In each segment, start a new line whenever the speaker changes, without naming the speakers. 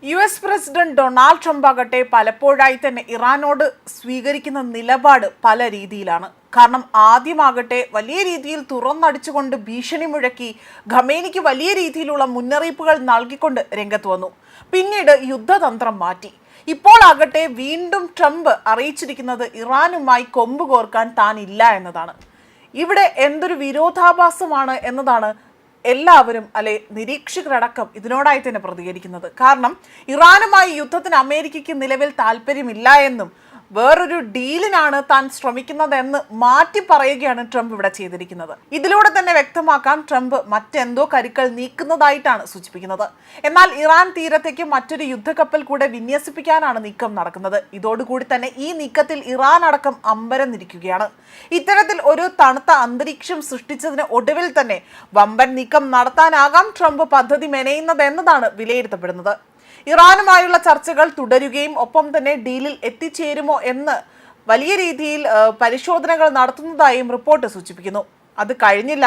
US president Donald Trump ആകട്ടെ പലപ്പോഴായി തന്നെ ഇറാനോട് സ്വീകരിക്കുന്ന നിലപാട് പല രീതിയിലാണ്. കാരണം ആദ്യമാകട്ടെ വലിയ രീതിയിൽ തുറന്നടിച്ചുകൊണ്ട് ഭീഷണി മുഴക്കി ഖമേനിക്ക് വലിയ രീതിയിലുള്ള മുന്നറിയിപ്പുകൾ നൽകിക്കൊണ്ട് രംഗത്ത് വന്നു. പിന്നീട് യുദ്ധതന്ത്രം മാറ്റി. ഇപ്പോൾ ആകട്ടെ വീണ്ടും ട്രംപ് അറിയിച്ചിരിക്കുന്നത് ഇറാനുമായി കൊമ്പ് കോർക്കാൻ താൻ ഇല്ല എന്നതാണ്. ഇവിടെ എന്തൊരു വിരോധാഭാസമാണ് എന്നതാണ് എല്ലാവരും നിരീക്ഷകരടക്കം ഇതിനോടായി തന്നെ പ്രതികരിക്കുന്നത്. കാരണം ഇറാനുമായി യുദ്ധത്തിന് അമേരിക്കയ്ക്ക് നിലവിൽ താല്പര്യമില്ല എന്നും വേറൊരു ഡീലിനാണ് താൻ ശ്രമിക്കുന്നതെന്ന് മാറ്റി പറയുകയാണ് ട്രംപ് ഇവിടെ ചെയ്തിരിക്കുന്നത്. ഇതിലൂടെ തന്നെ വ്യക്തമാക്കാം ട്രംപ് മറ്റെന്തോ കരുക്കൾ നീക്കുന്നതായിട്ടാണ് സൂചിപ്പിക്കുന്നത്. എന്നാൽ ഇറാൻ തീരത്തേക്ക് മറ്റൊരു യുദ്ധക്കപ്പൽ കൂടെ വിന്യസിപ്പിക്കാനാണ് നീക്കം നടക്കുന്നത്. ഇതോടുകൂടി തന്നെ ഈ നീക്കത്തിൽ ഇറാൻ അടക്കം അമ്പരന്നിരിക്കുകയാണ്. ഇത്തരത്തിൽ ഒരു തണുത്ത അന്തരീക്ഷം സൃഷ്ടിച്ചതിന് ഒടുവിൽ തന്നെ വമ്പൻ നീക്കം നടത്താനാകാം ട്രംപ് പദ്ധതി മെനയുന്നതെന്നതാണ് വിലയിരുത്തപ്പെടുന്നത്. ഇറാനുമായുള്ള ചർച്ചകൾ തുടരുകയും ഒപ്പം തന്നെ ഡീലിൽ എത്തിച്ചേരുമോ എന്ന് വലിയ രീതിയിൽ പരിശോധനകൾ നടത്തുന്നതായും റിപ്പോർട്ട് സൂചിപ്പിക്കുന്നു. അത് കഴിഞ്ഞില്ല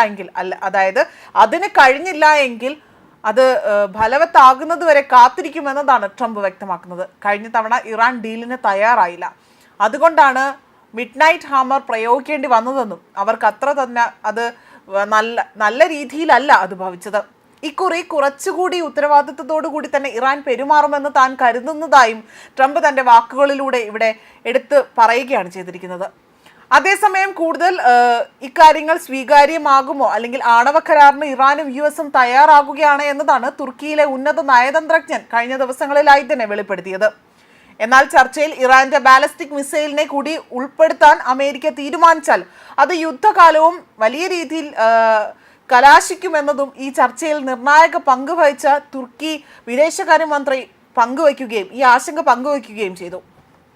എങ്കിൽ അത് ഫലവത്താകുന്നത് വരെ കാത്തിരിക്കുമെന്നതാണ് ട്രംപ് വ്യക്തമാക്കുന്നത്. കഴിഞ്ഞ തവണ ഇറാൻ ഡീലിന് തയ്യാറായില്ല. അതുകൊണ്ടാണ് മിഡ് നൈറ്റ് ഹാമർ പ്രയോഗിക്കേണ്ടി വന്നതെന്നും അവർക്ക് അത്ര തന്നെ അത് നല്ല രീതിയിലല്ല അത് ഭവിച്ചത്. ഇക്കുറി കുറച്ചുകൂടി ഉത്തരവാദിത്വത്തോടു കൂടി തന്നെ ഇറാൻ പെരുമാറുമെന്ന് താൻ കരുതുന്നതായും ട്രംപ് തന്റെ വാക്കുകളിലൂടെ ഇവിടെ എടുത്ത് പറയുകയാണ് ചെയ്തിരിക്കുന്നത്. അതേസമയം കൂടുതൽ ഇക്കാര്യങ്ങൾ സ്വീകാര്യമാകുമോ അല്ലെങ്കിൽ ആണവ കരാറിന് ഇറാനും US തയ്യാറാകുകയാണ് എന്നതാണ് തുർക്കിയിലെ ഉന്നത നയതന്ത്രജ്ഞൻ കഴിഞ്ഞ ദിവസങ്ങളിലായി തന്നെ വെളിപ്പെടുത്തിയത്. എന്നാൽ ചർച്ചയിൽ ഇറാന്റെ ബാലിസ്റ്റിക് മിസൈലിനെ കൂടി ഉൾപ്പെടുത്താൻ അമേരിക്ക തീരുമാനിച്ചാൽ അത് യുദ്ധകാലവും വലിയ രീതിയിൽ കലാശിക്കുമെന്നതും ഈ ചർച്ചയിൽ നിർണായക പങ്ക് വഹിച്ച തുർക്കി വിദേശകാര്യമന്ത്രി ഈ ആശങ്ക പങ്കുവയ്ക്കുകയും ചെയ്തു.